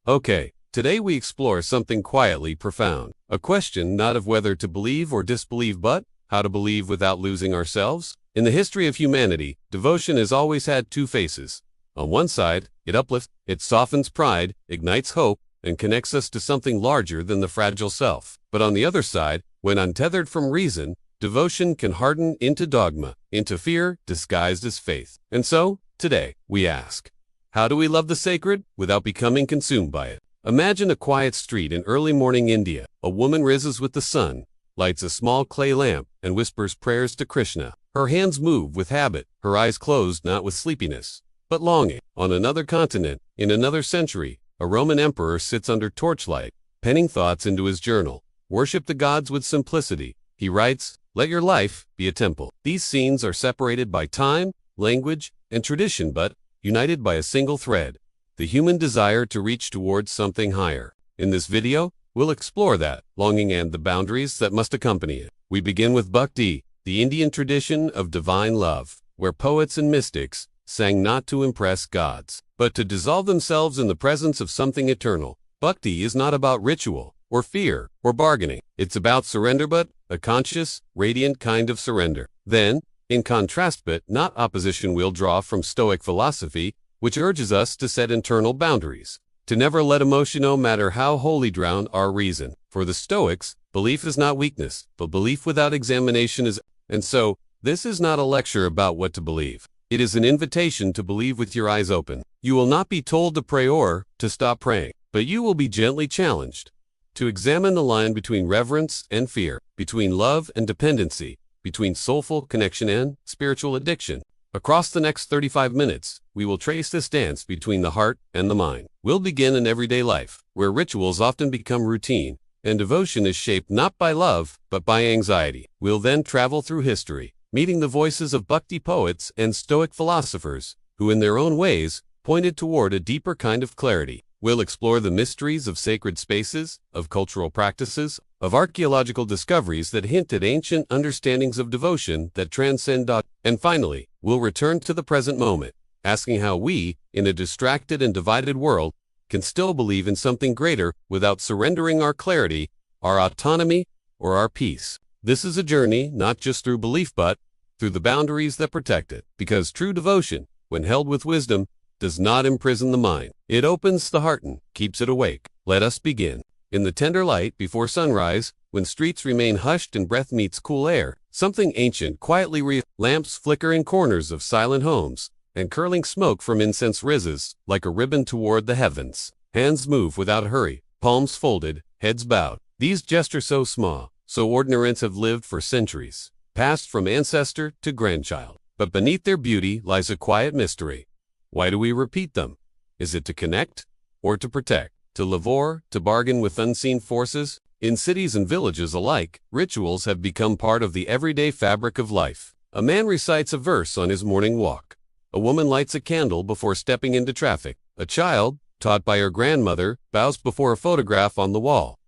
Okay, today we explore something quietly profound. A question not of whether to believe or disbelieve but how to believe without losing ourselves. In the history of humanity, devotion has always had two faces. On one side, it uplifts, it softens pride, ignites hope, and connects us to something larger than the fragile self. But on the other side, when untethered from reason, devotion can harden into dogma, into fear disguised as faith. And so, today, we ask, how do we love the sacred without becoming consumed by it? Imagine a quiet street in early morning India. A woman rises with the sun, lights a small clay lamp, and whispers prayers to Krishna. Her hands move with habit, her eyes closed not with sleepiness, but longing. On another continent, in another century, a Roman emperor sits under torchlight, penning thoughts into his journal. Worship the gods with simplicity. He writes, "Let your life be a temple." These scenes are separated by time, language, and tradition but united by a single thread, the human desire to reach towards something higher. In this video, we'll explore that longing and the boundaries that must accompany it. We begin with Bhakti, the Indian tradition of divine love, where poets and mystics sang not to impress gods, but to dissolve themselves in the presence of something eternal. Bhakti is not about ritual, or fear, or bargaining. It's about surrender, but a conscious, radiant kind of surrender. Then, in contrast but not opposition, we'll draw from Stoic philosophy, which urges us to set internal boundaries, to never let emotion, no matter how wholly, drown our reason. For the Stoics, belief is not weakness, but belief without examination is. And so, this is not a lecture about what to believe. It is an invitation to believe with your eyes open. You will not be told to pray or to stop praying, but you will be gently challenged to examine the line between reverence and fear, between love and dependency, between soulful connection and spiritual addiction. Across the next 35 minutes, we will trace this dance between the heart and the mind. We'll begin in everyday life, where rituals often become routine, and devotion is shaped not by love, but by anxiety. We'll then travel through history, meeting the voices of Bhakti poets and Stoic philosophers, who in their own ways pointed toward a deeper kind of clarity. We'll explore the mysteries of sacred spaces, of cultural practices, of archaeological discoveries that hint at ancient understandings of devotion that transcend. And finally, we'll return to the present moment, asking how we, in a distracted and divided world, can still believe in something greater without surrendering our clarity, our autonomy, or our peace. This is a journey not just through belief but through the boundaries that protect it, because true devotion, when held with wisdom, does not imprison the mind. It opens the heart and keeps it awake. Let us begin. In the tender light before sunrise, when streets remain hushed and breath meets cool air, something ancient quietly lamps flicker in corners of silent homes, and curling smoke from incense rises like a ribbon toward the heavens. Hands move without hurry, palms folded, heads bowed. These gestures so small, so ordinary, have lived for centuries, passed from ancestor to grandchild. But beneath their beauty lies a quiet mystery. Why do we repeat them? Is it to connect or to protect? To live or to bargain with unseen forces? In cities and villages alike, rituals have become part of the everyday fabric of life. A man recites a verse on his morning walk. A woman lights a candle before stepping into traffic. A child, taught by her grandmother, bows before a photograph on the wall.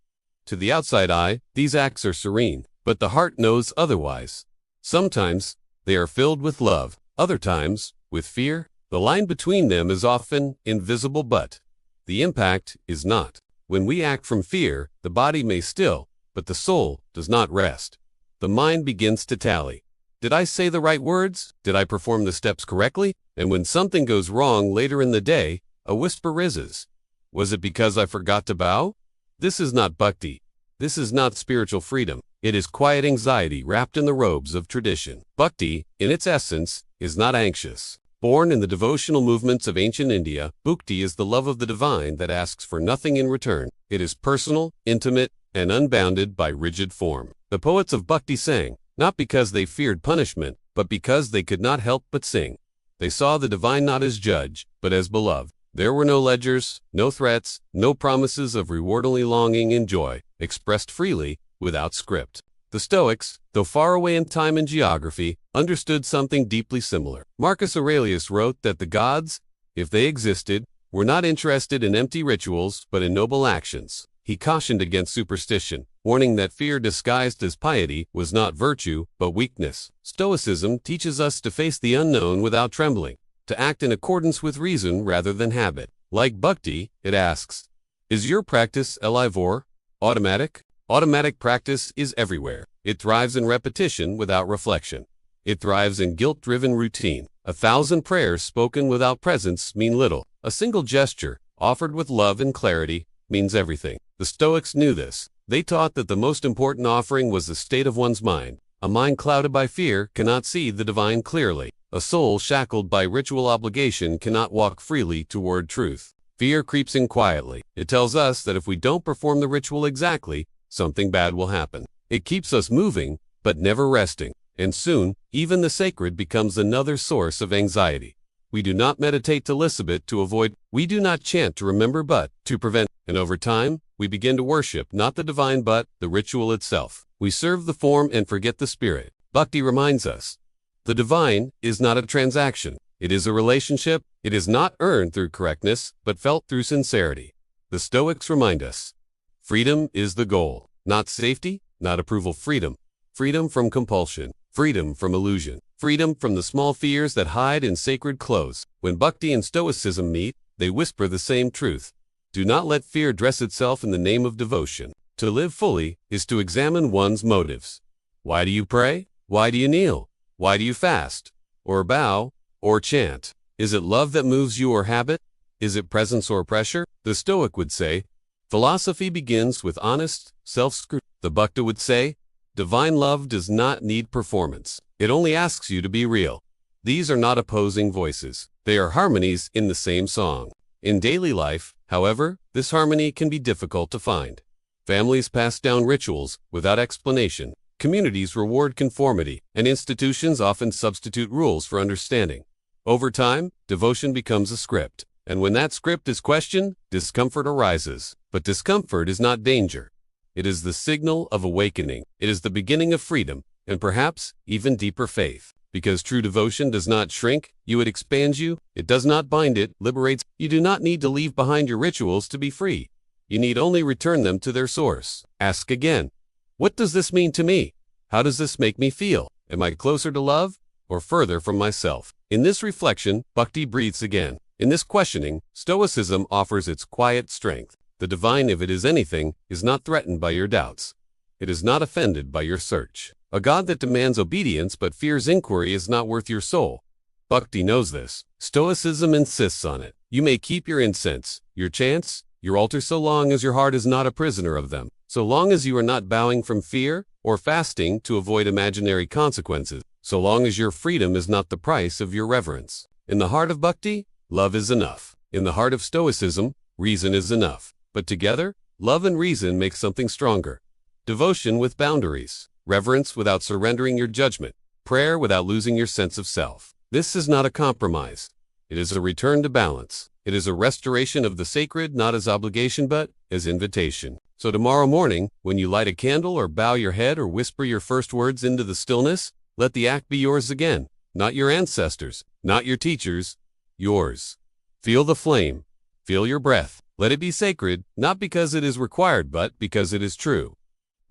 To the outside eye, these acts are serene, but the heart knows otherwise. Sometimes, they are filled with love, other times, with fear. The line between them is often invisible, but the impact is not. When we act from fear, the body may still, but the soul does not rest. The mind begins to tally. Did I say the right words? Did I perform the steps correctly? And when something goes wrong later in the day, a whisper rises. Was it because I forgot to bow? This is not bhakti. This is not spiritual freedom. It is quiet anxiety wrapped in the robes of tradition. Bhakti, in its essence, is not anxious. Born in the devotional movements of ancient India, bhakti is the love of the divine that asks for nothing in return. It is personal, intimate, and unbounded by rigid form. The poets of bhakti sang, not because they feared punishment, but because they could not help but sing. They saw the divine not as judge, but as beloved. There were no ledgers, no threats, no promises of reward, only longing and joy, expressed freely, without script. The Stoics, though far away in time and geography, understood something deeply similar. Marcus Aurelius wrote that the gods, if they existed, were not interested in empty rituals but in noble actions. He cautioned against superstition, warning that fear disguised as piety was not virtue but weakness. Stoicism teaches us to face the unknown without trembling, to act in accordance with reason rather than habit. Like bhakti, it asks, Is your practice alive or automatic? Automatic practice is everywhere. It thrives in repetition without reflection. It thrives in guilt-driven routine. 1,000 prayers spoken without presence mean little. A single gesture, offered with love and clarity, means everything. The Stoics knew this. They taught that the most important offering was the state of one's mind. A mind clouded by fear cannot see the divine clearly. A soul shackled by ritual obligation cannot walk freely toward truth. Fear creeps in quietly. It tells us that if we don't perform the ritual exactly, something bad will happen. It keeps us moving, but never resting. And soon, even the sacred becomes another source of anxiety. We do not meditate to Elizabeth to avoid, we do not chant to remember but to prevent, and over time, we begin to worship not the divine but the ritual itself. We serve the form and forget the spirit. Bhakti reminds us, the divine is not a transaction. It is a relationship. It is not earned through correctness, but felt through sincerity. The Stoics remind us, freedom is the goal, not safety, not approval. Freedom from compulsion, freedom from illusion, freedom from the small fears that hide in sacred clothes. When Bhakti and Stoicism meet, they whisper the same truth. Do not let fear dress itself in the name of devotion. To live fully is to examine one's motives. Why do you pray? Why do you kneel? Why do you fast? Or bow? Or chant? Is it love that moves you or habit? Is it presence or pressure? The Stoic would say, philosophy begins with honest self-scrutiny. The Bhakta would say, divine love does not need performance. It only asks you to be real. These are not opposing voices. They are harmonies in the same song. In daily life, however, this harmony can be difficult to find. Families pass down rituals without explanation. Communities reward conformity, and institutions often substitute rules for understanding. Over time, devotion becomes a script, and when that script is questioned, discomfort arises. But discomfort is not danger. It is the signal of awakening. It is the beginning of freedom, and perhaps even deeper faith. Because true devotion does not shrink you, it expands you. It does not bind, it liberates. You do not need to leave behind your rituals to be free. You need only return them to their source. Ask again, what does this mean to me? How does this make me feel? Am I closer to love or further from myself? In this reflection, Bhakti breathes again. In this questioning, Stoicism offers its quiet strength. The divine, if it is anything, is not threatened by your doubts. It is not offended by your search. A God that demands obedience but fears inquiry is not worth your soul. Bhakti knows this. Stoicism insists on it. You may keep your incense, your chants, your altar so long as your heart is not a prisoner of them. So long as you are not bowing from fear or fasting to avoid imaginary consequences. So long as your freedom is not the price of your reverence. In the heart of Bhakti, love is enough. In the heart of Stoicism, reason is enough. But together, love and reason make something stronger. Devotion with boundaries. Reverence without surrendering your judgment. Prayer without losing your sense of self. This is not a compromise. It is a return to balance. It is a restoration of the sacred, not as obligation but as invitation. So tomorrow morning, when you light a candle or bow your head or whisper your first words into the stillness, let the act be yours again. Not your ancestors, not your teachers, yours. Feel the flame. Feel your breath. Let it be sacred, not because it is required but because it is true.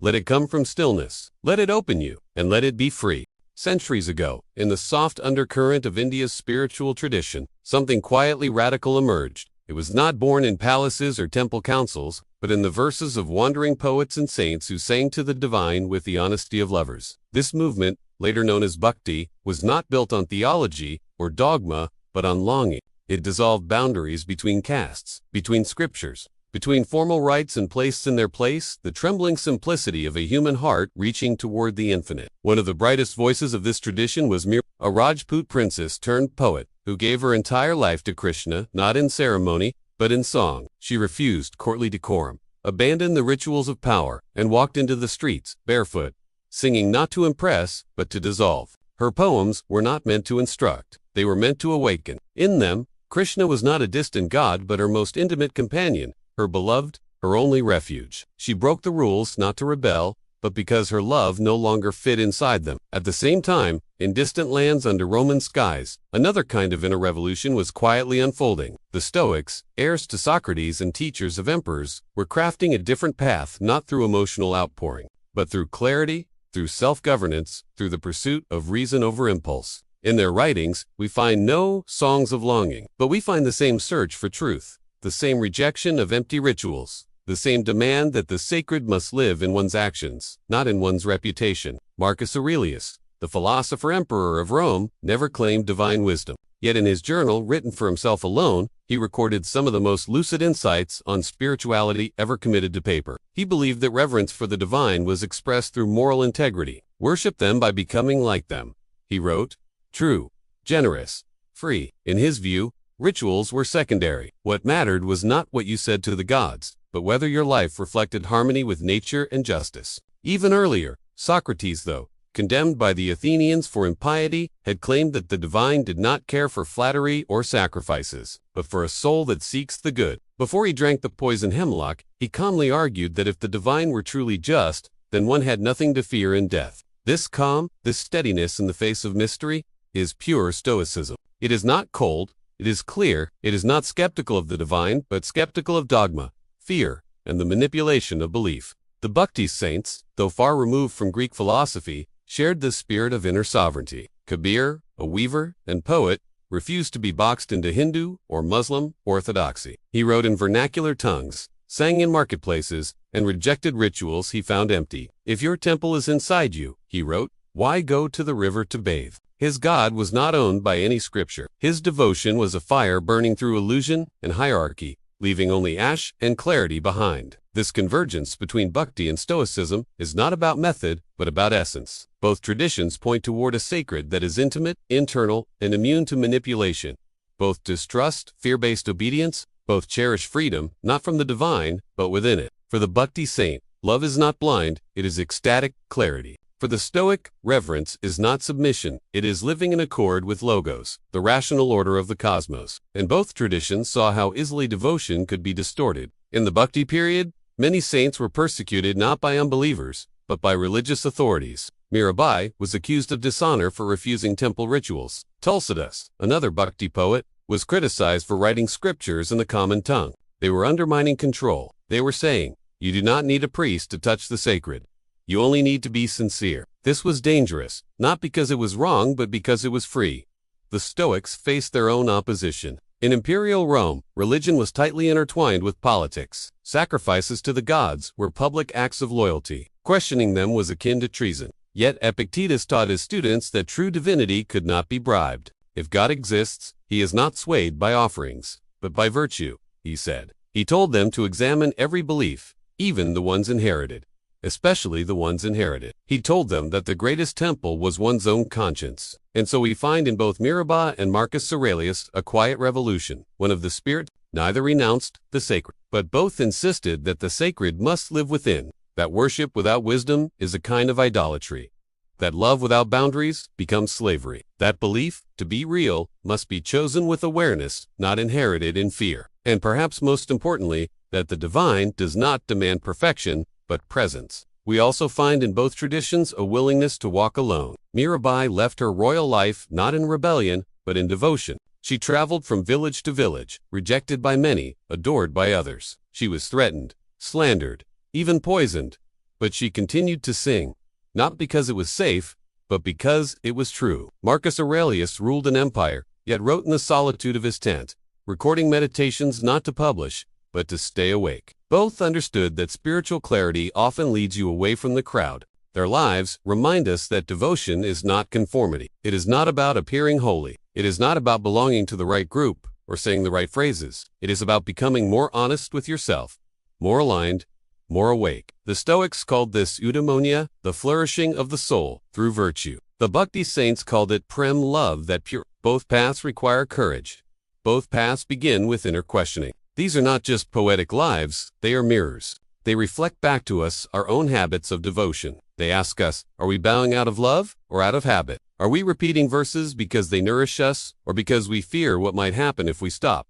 Let it come from stillness. Let it open you, and let it be free. Centuries ago, in the soft undercurrent of India's spiritual tradition, something quietly radical emerged. It was not born in palaces or temple councils, but in the verses of wandering poets and saints who sang to the divine with the honesty of lovers. This movement, later known as Bhakti, was not built on theology or dogma, but on longing. It dissolved boundaries between castes, between scriptures, between formal rites and placed in their place the trembling simplicity of a human heart reaching toward the infinite. One of the brightest voices of this tradition was Mir, a Rajput princess turned poet, who gave her entire life to Krishna, not in ceremony, but in song. She refused courtly decorum, abandoned the rituals of power, and walked into the streets, barefoot, singing not to impress, but to dissolve. Her poems were not meant to instruct. They were meant to awaken. In them, Krishna was not a distant god but her most intimate companion, her beloved, her only refuge. She broke the rules not to rebel, but because her love no longer fit inside them. At the same time, in distant lands under Roman skies, another kind of inner revolution was quietly unfolding. The Stoics, heirs to Socrates and teachers of emperors, were crafting a different path not through emotional outpouring, but through clarity, through self-governance, through the pursuit of reason over impulse. In their writings, we find no songs of longing, but we find the same search for truth. the same rejection of empty rituals, the same demand that the sacred must live in one's actions, not in one's reputation. Marcus Aurelius, the philosopher-emperor of Rome, never claimed divine wisdom. Yet in his journal, written for himself alone, he recorded some of the most lucid insights on spirituality ever committed to paper. He believed that reverence for the divine was expressed through moral integrity. Worship them by becoming like them, he wrote. True, generous, free. In his view, rituals were secondary. What mattered was not what you said to the gods, but whether your life reflected harmony with nature and justice. Even earlier, Socrates, though condemned by the Athenians for impiety, had claimed that the divine did not care for flattery or sacrifices, but for a soul that seeks the good. Before he drank the poison hemlock, he calmly argued that if the divine were truly just, then one had nothing to fear in death. This calm, this steadiness in the face of mystery, is pure Stoicism. It is not cold, it is clear, it is not skeptical of the divine, but skeptical of dogma, fear, and the manipulation of belief. The Bhakti saints, though far removed from Greek philosophy, shared this spirit of inner sovereignty. Kabir, a weaver and poet, refused to be boxed into Hindu or Muslim orthodoxy. He wrote in vernacular tongues, sang in marketplaces, and rejected rituals he found empty. If your temple is inside you, he wrote, why go to the river to bathe? His God was not owned by any scripture. His devotion was a fire burning through illusion and hierarchy, leaving only ash and clarity behind. This convergence between Bhakti and Stoicism is not about method, but about essence. Both traditions point toward a sacred that is intimate, internal, and immune to manipulation. Both distrust fear-based obedience, both cherish freedom, not from the divine, but within it. For the Bhakti saint, love is not blind, it is ecstatic clarity. For the Stoic, reverence is not submission, it is living in accord with logos, the rational order of the cosmos. And both traditions saw how easily devotion could be distorted. In the Bhakti period, many saints were persecuted not by unbelievers, but by religious authorities. Mirabai was accused of dishonor for refusing temple rituals. Tulsidas, another Bhakti poet, was criticized for writing scriptures in the common tongue. They were undermining control. They were saying, you do not need a priest to touch the sacred. You only need to be sincere. This was dangerous, not because it was wrong, but because it was free. The Stoics faced their own opposition. In imperial Rome, religion was tightly intertwined with politics. Sacrifices to the gods were public acts of loyalty. Questioning them was akin to treason. Yet Epictetus taught his students that true divinity could not be bribed. If God exists, he is not swayed by offerings, but by virtue, he said. He told them to examine every belief, even the ones inherited. Especially the ones inherited. He told them that the greatest temple was one's own conscience. And so we find in both Mirabai and Marcus Aurelius a quiet revolution, one of the spirit. Neither renounced the sacred, but both insisted that the sacred must live within, that worship without wisdom is a kind of idolatry, that love without boundaries becomes slavery, that belief, to be real, must be chosen with awareness, not inherited in fear, and perhaps most importantly, that the divine does not demand perfection, but presence. We also find in both traditions a willingness to walk alone. Mirabai left her royal life not in rebellion, but in devotion. She traveled from village to village, rejected by many, adored by others. She was threatened, slandered, even poisoned, but she continued to sing, not because it was safe, but because it was true. Marcus Aurelius ruled an empire, yet wrote in the solitude of his tent, recording meditations not to publish, but to stay awake. Both understood that spiritual clarity often leads you away from the crowd. Their lives remind us that devotion is not conformity. It is not about appearing holy. It is not about belonging to the right group or saying the right phrases. It is about becoming more honest with yourself, more aligned, more awake. The Stoics called this eudaimonia, the flourishing of the soul through virtue. The Bhakti saints called it prem, love that pure. Both paths require courage. Both paths begin with inner questioning. These are not just poetic lives, they are mirrors. They reflect back to us our own habits of devotion. They ask us, are we bowing out of love or out of habit? Are we repeating verses because they nourish us or because we fear what might happen if we stop?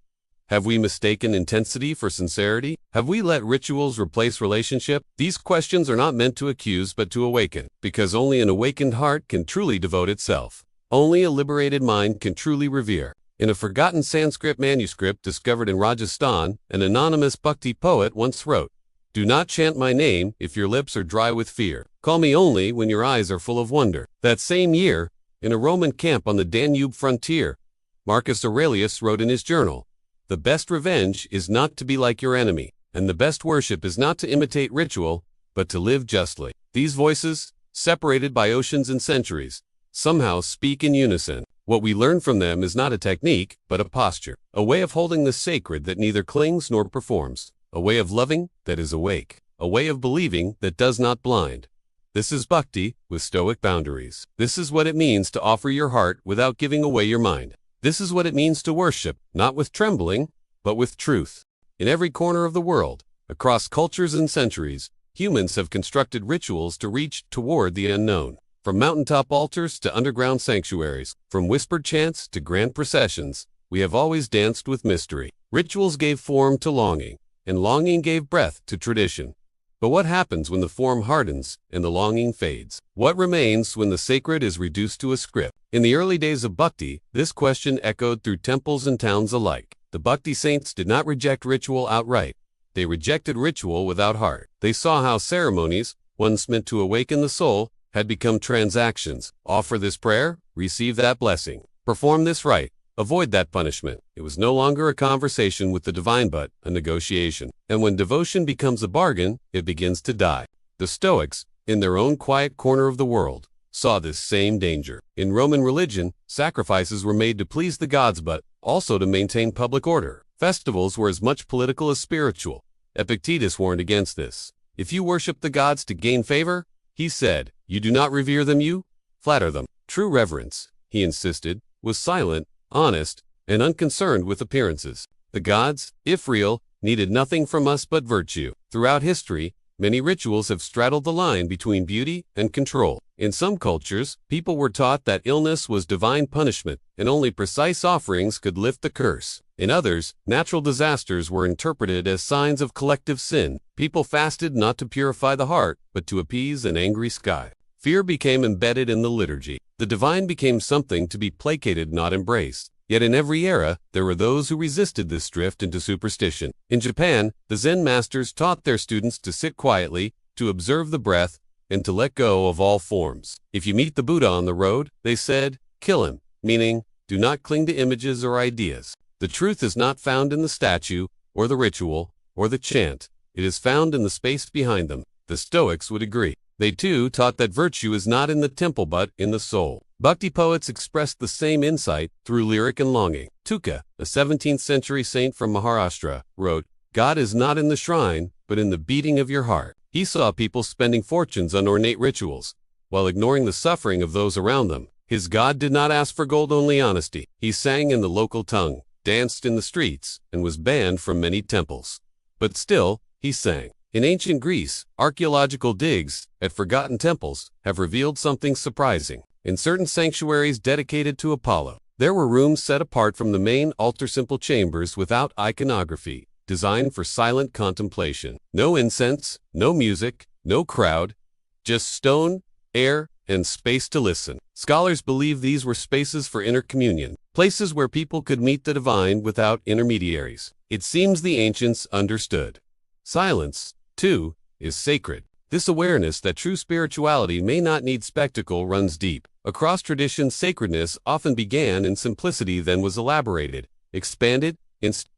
Have we mistaken intensity for sincerity? Have we let rituals replace relationship? These questions are not meant to accuse but to awaken, because only an awakened heart can truly devote itself. Only a liberated mind can truly revere. In a forgotten Sanskrit manuscript discovered in Rajasthan, an anonymous Bhakti poet once wrote, "Do not chant my name if your lips are dry with fear. Call me only when your eyes are full of wonder." That same year, in a Roman camp on the Danube frontier, Marcus Aurelius wrote in his journal, the best revenge is not to be like your enemy, and the best worship is not to imitate ritual, but to live justly. These voices, separated by oceans and centuries, somehow speak in unison. What we learn from them is not a technique, but a posture, a way of holding the sacred that neither clings nor performs, a way of loving that is awake, a way of believing that does not blind. This is Bhakti with Stoic boundaries. This is what it means to offer your heart without giving away your mind. This is what it means to worship, not with trembling, but with truth. In every corner of the world, across cultures and centuries, humans have constructed rituals to reach toward the unknown. From mountaintop altars to underground sanctuaries, from whispered chants to grand processions, we have always danced with mystery. Rituals gave form to longing, and longing gave breath to tradition. But what happens when the form hardens and the longing fades? What remains when the sacred is reduced to a script? In the early days of Bhakti, this question echoed through temples and towns alike. The Bhakti saints did not reject ritual outright. They rejected ritual without heart. They saw how ceremonies, once meant to awaken the soul, had become transactions. Offer this prayer, receive that blessing. Perform this rite, avoid that punishment. It was no longer a conversation with the divine but a negotiation. And when devotion becomes a bargain, it begins to die. The Stoics, in their own quiet corner of the world, saw this same danger. In Roman religion, sacrifices were made to please the gods but also to maintain public order. Festivals were as much political as spiritual. Epictetus warned against this. If you worship the gods to gain favor, he said, you do not revere them, you flatter them. True reverence, he insisted, was silent, honest, and unconcerned with appearances. The gods, if real, needed nothing from us but virtue. Throughout history, many rituals have straddled the line between beauty and control. In some cultures, people were taught that illness was divine punishment, and only precise offerings could lift the curse. In others, natural disasters were interpreted as signs of collective sin. People fasted not to purify the heart, but to appease an angry sky. Fear became embedded in the liturgy. The divine became something to be placated, not embraced. Yet in every era, there were those who resisted this drift into superstition. In Japan, the Zen masters taught their students to sit quietly, to observe the breath, and to let go of all forms. If you meet the Buddha on the road, they said, kill him, meaning, do not cling to images or ideas. The truth is not found in the statue, or the ritual, or the chant. It is found in the space behind them. The Stoics would agree. They too taught that virtue is not in the temple but in the soul. Bhakti poets expressed the same insight through lyric and longing. Tuka, a 17th century saint from Maharashtra, wrote, God is not in the shrine, but in the beating of your heart. He saw people spending fortunes on ornate rituals, while ignoring the suffering of those around them. His God did not ask for gold, only honesty. He sang in the local tongue, danced in the streets, and was banned from many temples. But still, he sang. In ancient Greece, archaeological digs at forgotten temples have revealed something surprising. In certain sanctuaries dedicated to Apollo, there were rooms set apart from the main altar, simple chambers without iconography, designed for silent contemplation. No incense, no music, no crowd, just stone, air, and space to listen. Scholars believe these were spaces for inner communion, places where people could meet the divine without intermediaries. It seems the ancients understood. Silence, too, is sacred. This awareness that true spirituality may not need spectacle runs deep. Across traditions, sacredness often began in simplicity, then was elaborated, expanded.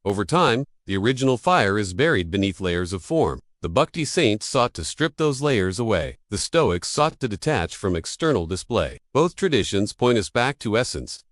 Over time, the original fire is buried beneath layers of form. The Bhakti saints sought to strip those layers away. The Stoics sought to detach from external display. Both traditions point us back to essence,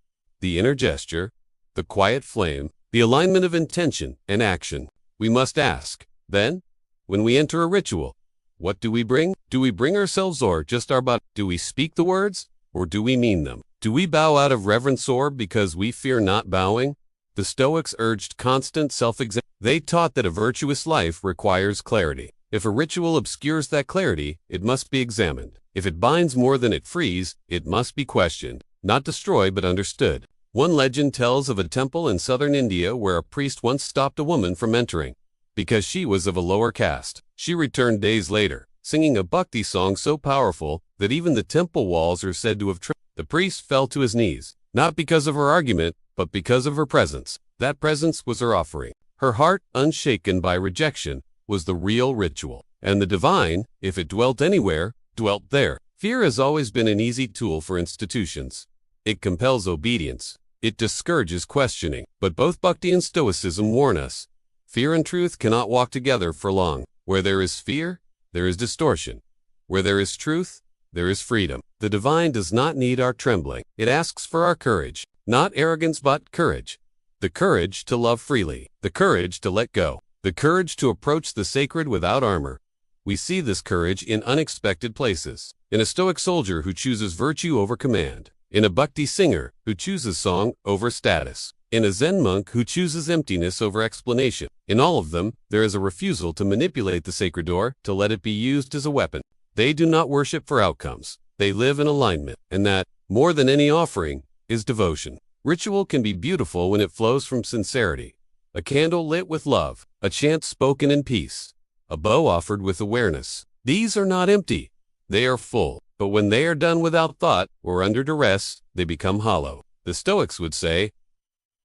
the inner gesture, the quiet flame, the alignment of intention and action. We must ask, then, when we enter a ritual, what do we bring? Do we bring ourselves or just our body? Do we speak the words or do we mean them? Do we bow out of reverence or because we fear not bowing? The Stoics urged constant self-examination. They taught that a virtuous life requires clarity. If a ritual obscures that clarity, it must be examined. If it binds more than it frees, it must be questioned, not destroyed but understood. One legend tells of a temple in southern India where a priest once stopped a woman from entering because she was of a lower caste. She returned days later, singing a Bhakti song so powerful that even the temple walls are said to have trembled. The priest fell to his knees, not because of her argument, but because of her presence. That presence was her offering. Her heart, unshaken by rejection, was the real ritual. And the divine, if it dwelt anywhere, dwelt there. Fear has always been an easy tool for institutions. It compels obedience, It discourages questioning. But both Bhakti and Stoicism warn us. Fear and truth cannot walk together for long. Where there is fear, there is distortion. Where there is truth, there is freedom. The divine does not need our trembling. It asks for our courage. Not arrogance but courage. The courage to love freely. The courage to let go. The courage to approach the sacred without armor. We see this courage in unexpected places. In a Stoic soldier who chooses virtue over command. In a Bhakti singer who chooses song over status. In a Zen monk who chooses emptiness over explanation. In all of them, there is a refusal to manipulate the sacred door, to let it be used as a weapon. They do not worship for outcomes. They live in alignment, and that, more than any offering, is devotion. Ritual can be beautiful when it flows from sincerity. A candle lit with love, a chant spoken in peace, a bow offered with awareness. These are not empty. They are full. But when they are done without thought or under duress, they become hollow. The Stoics would say,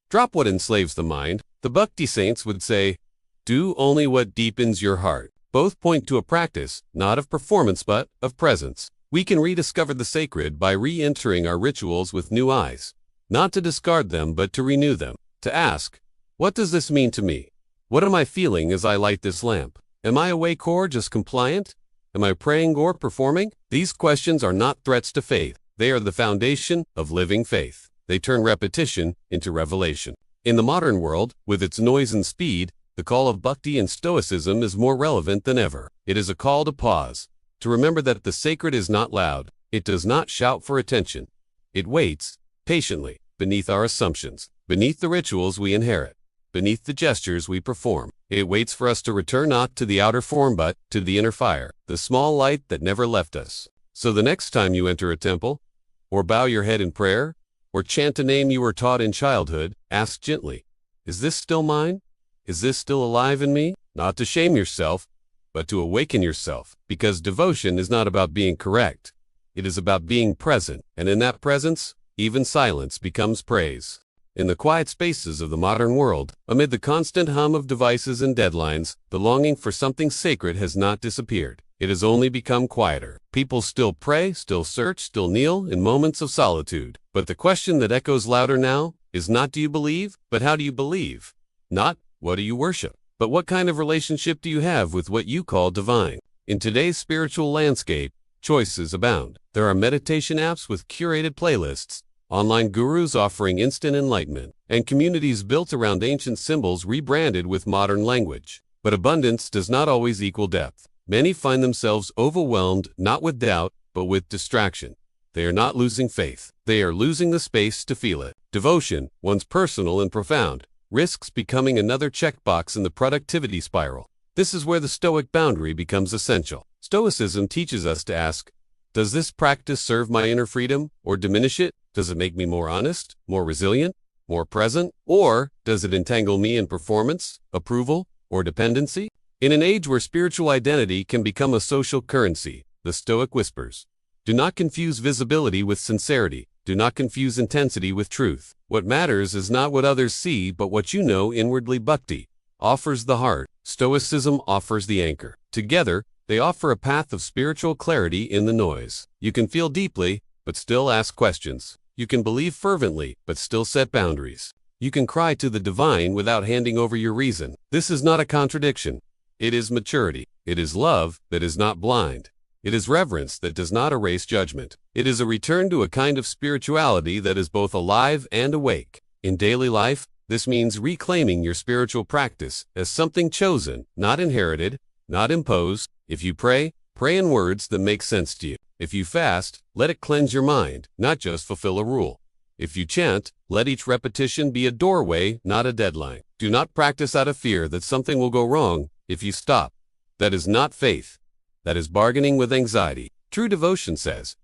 drop what enslaves the mind. The Bhakti saints would say, do only what deepens your heart. Both point to a practice, not of performance but of presence. We can rediscover the sacred by re-entering our rituals with new eyes. Not to discard them but to renew them. To ask, what does this mean to me? What am I feeling as I light this lamp? Am I awake or just compliant? Am I praying or performing? These questions are not threats to faith. They are the foundation of living faith. They turn repetition into revelation. In the modern world, with its noise and speed, the call of Bhakti and Stoicism is more relevant than ever. It is a call to pause, to remember that the sacred is not loud. It does not shout for attention. It waits, patiently, beneath our assumptions, beneath the rituals we inherit, beneath the gestures we perform. It waits for us to return not to the outer form but to the inner fire, the small light that never left us. So the next time you enter a temple, or bow your head in prayer, or chant a name you were taught in childhood, ask gently, is this still mine? Is this still alive in me? Not to shame yourself, but to awaken yourself, because devotion is not about being correct. It is about being present, and in that presence, even silence becomes praise. In the quiet spaces of the modern world, amid the constant hum of devices and deadlines, the longing for something sacred has not disappeared. It has only become quieter. People still pray, still search, still kneel in moments of solitude. But the question that echoes louder now is not do you believe, but how do you believe? Not what do you worship, but what kind of relationship do you have with what you call divine? In today's spiritual landscape, choices abound. There are meditation apps with curated playlists, online gurus offering instant enlightenment, and communities built around ancient symbols rebranded with modern language. But abundance does not always equal depth. Many find themselves overwhelmed not with doubt, but with distraction. They are not losing faith. They are losing the space to feel it. Devotion, once personal and profound, risks becoming another checkbox in the productivity spiral. This is where the Stoic boundary becomes essential. Stoicism teaches us to ask, does this practice serve my inner freedom or diminish it? Does it make me more honest, more resilient, more present? Or does it entangle me in performance, approval, or dependency? In an age where spiritual identity can become a social currency, the Stoic whispers, do not confuse visibility with sincerity. Do not confuse intensity with truth. What matters is not what others see, but what you know inwardly. Bhakti offers the heart. Stoicism offers the anchor. Together, they offer a path of spiritual clarity in the noise. You can feel deeply, but still ask questions. You can believe fervently, but still set boundaries. You can cry to the divine without handing over your reason. This is not a contradiction. It is maturity. It is love that is not blind. It is reverence that does not erase judgment. It is a return to a kind of spirituality that is both alive and awake. In daily life, this means reclaiming your spiritual practice as something chosen, not inherited, not imposed. If you pray, pray in words that make sense to you. If you fast, let it cleanse your mind, not just fulfill a rule. If you chant, let each repetition be a doorway, not a deadline. Do not practice out of fear that something will go wrong if you stop. That is not faith. That is bargaining with anxiety. True devotion says,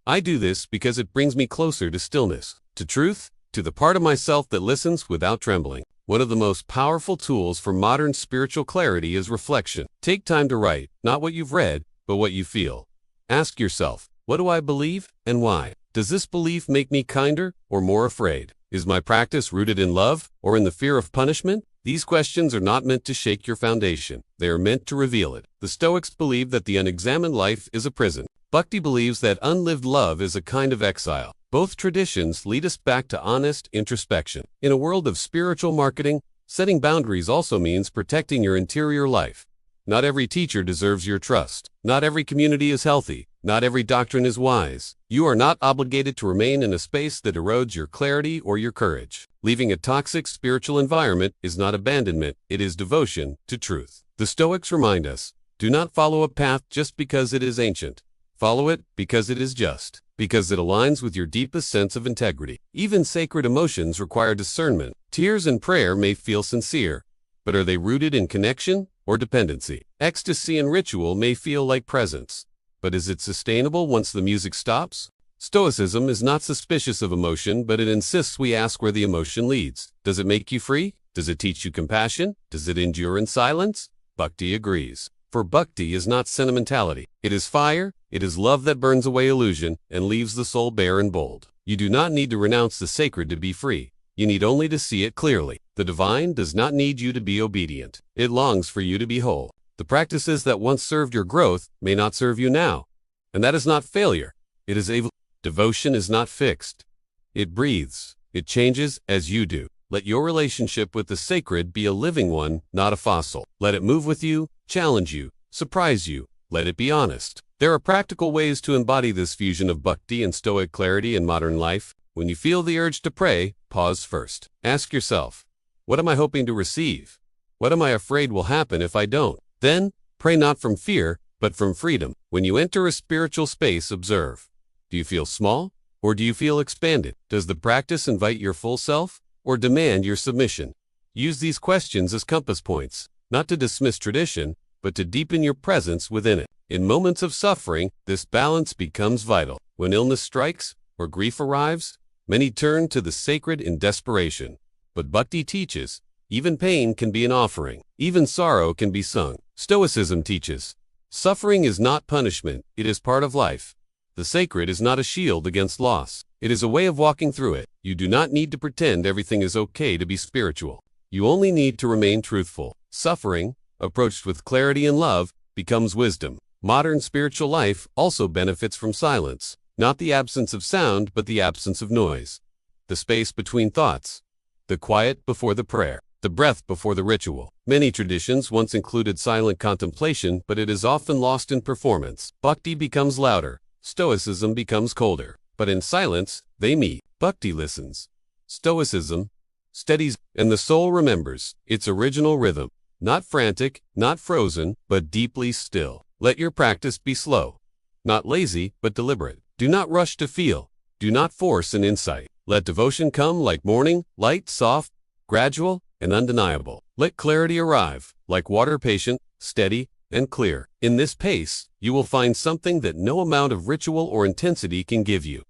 I do this because it brings me closer to stillness, to truth, to the part of myself that listens without trembling. One of the most powerful tools for modern spiritual clarity is reflection. Take time to write, not what you've read, but what you feel. Ask yourself, what do I believe and why? Does this belief make me kinder or more afraid? Is my practice rooted in love or in the fear of punishment? These questions are not meant to shake your foundation. They are meant to reveal it. The Stoics believe that the unexamined life is a prison. Bhakti believes that unlived love is a kind of exile. Both traditions lead us back to honest introspection. In a world of spiritual marketing, setting boundaries also means protecting your interior life. Not every teacher deserves your trust. Not every community is healthy. Not every doctrine is wise. You are not obligated to remain in a space that erodes your clarity or your courage. Leaving a toxic spiritual environment is not abandonment, it is devotion to truth. The Stoics remind us, do not follow a path just because it is ancient. Follow it because it is just, because it aligns with your deepest sense of integrity. Even sacred emotions require discernment. Tears and prayer may feel sincere, but are they rooted in connection or dependency? Ecstasy and ritual may feel like presence, but is it sustainable once the music stops? Stoicism is not suspicious of emotion, but it insists we ask where the emotion leads. Does it make you free? Does it teach you compassion? Does it endure in silence? Bhakti agrees. For Bhakti is not sentimentality. It is fire, it is love that burns away illusion and leaves the soul bare and bold. You do not need to renounce the sacred to be free. You need only to see it clearly. The divine does not need you to be obedient. It longs for you to be whole. The practices that once served your growth may not serve you now. And that is not failure. It is evolution. Devotion is not fixed. It breathes. It changes as you do. Let your relationship with the sacred be a living one, not a fossil. Let it move with you, challenge you, surprise you. Let it be honest. There are practical ways to embody this fusion of Bhakti and Stoic clarity in modern life. When you feel the urge to pray, pause first. Ask yourself, what am I hoping to receive? What am I afraid will happen if I don't? Then, pray not from fear, but from freedom. When you enter a spiritual space, observe. Do you feel small, or do you feel expanded? Does the practice invite your full self, or demand your submission? Use these questions as compass points, not to dismiss tradition, but to deepen your presence within it. In moments of suffering, this balance becomes vital. When illness strikes, or grief arrives, many turn to the sacred in desperation. But Bhakti teaches, even pain can be an offering. Even sorrow can be sung. Stoicism teaches, suffering is not punishment, it is part of life. The sacred is not a shield against loss. It is a way of walking through it. You do not need to pretend everything is okay to be spiritual. You only need to remain truthful. Suffering, approached with clarity and love, becomes wisdom. Modern spiritual life also benefits from silence. Not the absence of sound, but the absence of noise. The space between thoughts. The quiet before the prayer. The breath before the ritual. Many traditions once included silent contemplation, but it is often lost in performance. Bhakti becomes louder. Stoicism becomes colder. But in silence, they meet. Bhakti listens. Stoicism steadies, and the soul remembers its original rhythm. Not frantic, not frozen, but deeply still. Let your practice be slow. Not lazy, but deliberate. Do not rush to feel. Do not force an insight. Let devotion come like morning, light, soft, gradual, and undeniable. Let clarity arrive, like water, patient, steady, and clear. In this pace, you will find something that no amount of ritual or intensity can give you.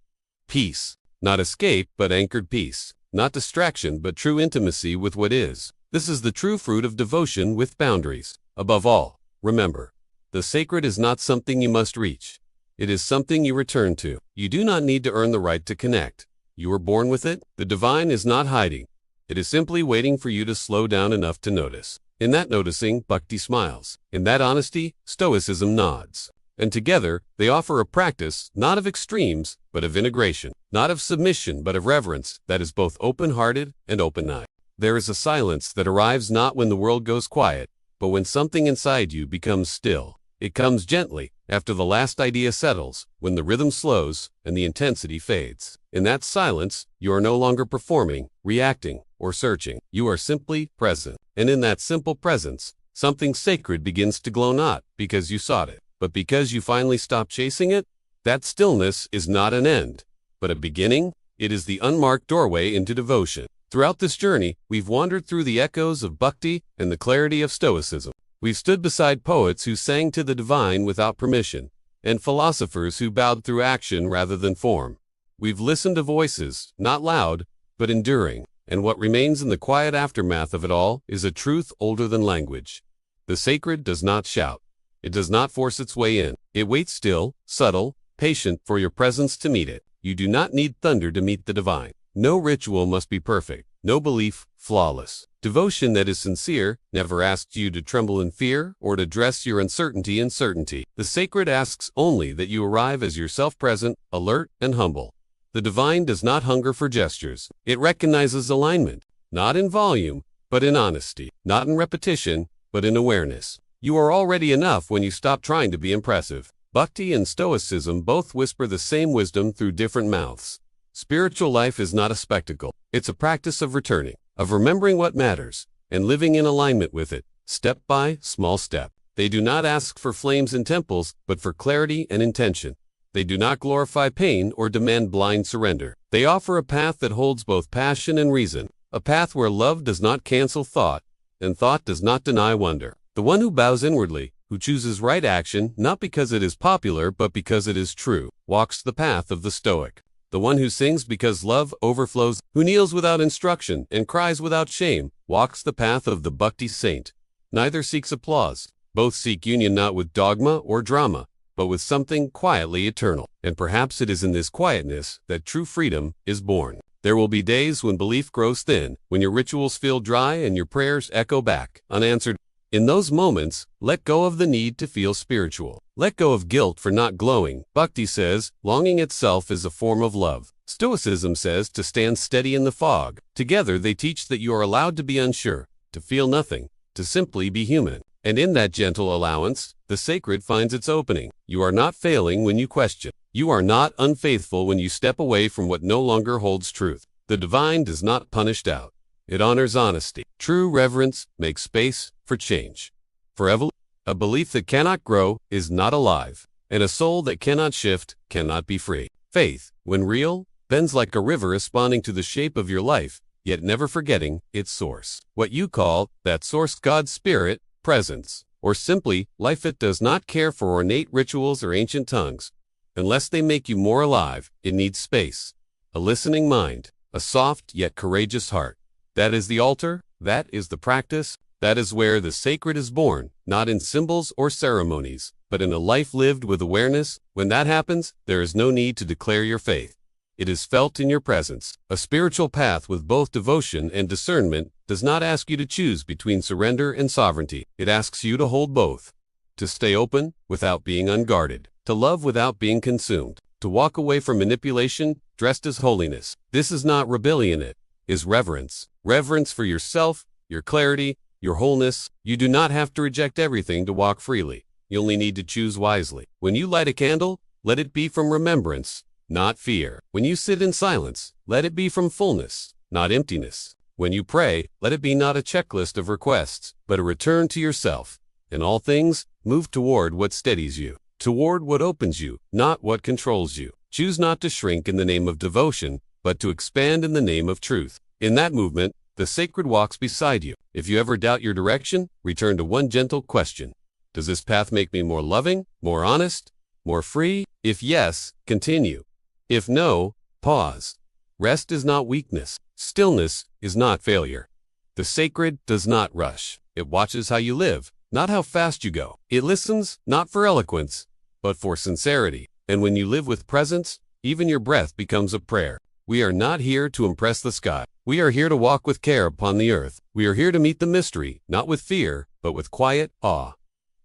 Peace. Not escape, but anchored peace. Not distraction, but true intimacy with what is. This is the true fruit of devotion with boundaries. Above all, remember, the sacred is not something you must reach. It is something you return to. You do not need to earn the right to connect. You were born with it. The divine is not hiding. It is simply waiting for you to slow down enough to notice. In that noticing, Bhakti smiles. In that honesty, Stoicism nods. And together, they offer a practice, not of extremes, but of integration. Not of submission, but of reverence, that is both open-hearted and open-eyed. There is a silence that arrives not when the world goes quiet, but when something inside you becomes still. It comes gently, after the last idea settles, when the rhythm slows and the intensity fades. In that silence, you are no longer performing, reacting, or searching. You are simply present. And in that simple presence, something sacred begins to glow, not because you sought it, but because you finally stopped chasing it. That stillness is not an end, but a beginning. It is the unmarked doorway into devotion. Throughout this journey, we've wandered through the echoes of Bhakti and the clarity of Stoicism. We've stood beside poets who sang to the divine without permission, and philosophers who bowed through action rather than form. We've listened to voices, not loud, but enduring, and what remains in the quiet aftermath of it all is a truth older than language. The sacred does not shout. It does not force its way in. It waits still, subtle, patient for your presence to meet it. You do not need thunder to meet the divine. No ritual must be perfect. no belief flawless. Devotion that is sincere never asks you to tremble in fear or to dress your uncertainty in certainty. The sacred asks only that you arrive as yourself present, alert, and humble. The divine does not hunger for gestures. It recognizes alignment, not in volume, but in honesty, not in repetition, but in awareness. You are already enough when you stop trying to be impressive. Bhakti and Stoicism both whisper the same wisdom through different mouths. Spiritual life is not a spectacle. It's a practice of returning, of remembering what matters, and living in alignment with it, step by small step. They do not ask for flames in temples, but for clarity and intention. They do not glorify pain or demand blind surrender. They offer a path that holds both passion and reason, a path where love does not cancel thought, and thought does not deny wonder. The one who bows inwardly, who chooses right action not because it is popular but because it is true, walks the path of the Stoic. The one who sings because love overflows, who kneels without instruction and cries without shame, walks the path of the Bhakti saint. Neither seeks applause. Both seek union not with dogma or drama, but with something quietly eternal. And perhaps it is in this quietness that true freedom is born. There will be days when belief grows thin, when your rituals feel dry and your prayers echo back, unanswered. In those moments, let go of the need to feel spiritual. Let go of guilt for not glowing. Bhakti says, longing itself is a form of love. Stoicism says to stand steady in the fog. Together they teach that you are allowed to be unsure, to feel nothing, to simply be human. And in that gentle allowance, the sacred finds its opening. You are not failing when you question. You are not unfaithful when you step away from what no longer holds truth. The divine does not punish doubt. It honors honesty. True reverence makes space for change. For evolution, a belief that cannot grow is not alive, and a soul that cannot shift cannot be free. Faith, when real, bends like a river responding to the shape of your life, yet never forgetting its source. What you call that source God's Spirit, presence, or simply life, it does not care for ornate rituals or ancient tongues. Unless they make you more alive, it needs space, a listening mind, a soft yet courageous heart. That is the altar, that is the practice, that is where the sacred is born, not in symbols or ceremonies, but in a life lived with awareness. When that happens, there is no need to declare your faith. It is felt in your presence. A spiritual path with both devotion and discernment does not ask you to choose between surrender and sovereignty. It asks you to hold both, to stay open without being unguarded, to love without being consumed, to walk away from manipulation dressed as holiness. This is not rebellion, it is reverence. Reverence for yourself, your clarity, your wholeness. You do not have to reject everything to walk freely. You only need to choose wisely. When you light a candle, let it be from remembrance, not fear. When you sit in silence, let it be from fullness, not emptiness. When you pray, let it be not a checklist of requests, but a return to yourself. In all things, move toward what steadies you, toward what opens you, not what controls you. Choose not to shrink in the name of devotion, but to expand in the name of truth. In that movement, the sacred walks beside you. If you ever doubt your direction, return to one gentle question. Does this path make me more loving, more honest, more free? If yes, continue. If no, pause. Rest is not weakness. Stillness is not failure. The sacred does not rush. It watches how you live, not how fast you go. It listens, not for eloquence, but for sincerity. And when you live with presence, even your breath becomes a prayer. We are not here to impress the sky. We are here to walk with care upon the earth. We are here to meet the mystery, not with fear, but with quiet awe.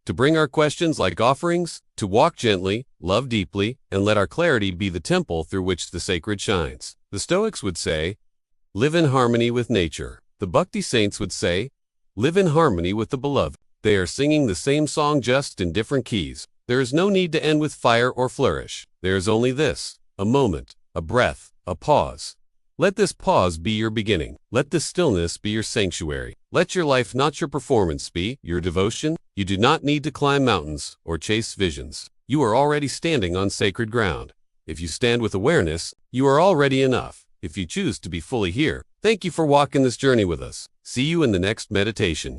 To bring our questions like offerings, to walk gently, love deeply, and let our clarity be the temple through which the sacred shines. The Stoics would say, live in harmony with nature. The Bhakti saints would say, live in harmony with the beloved. They are singing the same song, just in different keys. There is no need to end with fire or flourish. There is only this, a moment, a breath, a pause. Let this pause be your beginning. Let this stillness be your sanctuary. Let your life, not your performance, be your devotion. You do not need to climb mountains or chase visions. You are already standing on sacred ground. If you stand with awareness, you are already enough. If you choose to be fully here, thank you for walking this journey with us. See you in the next meditation.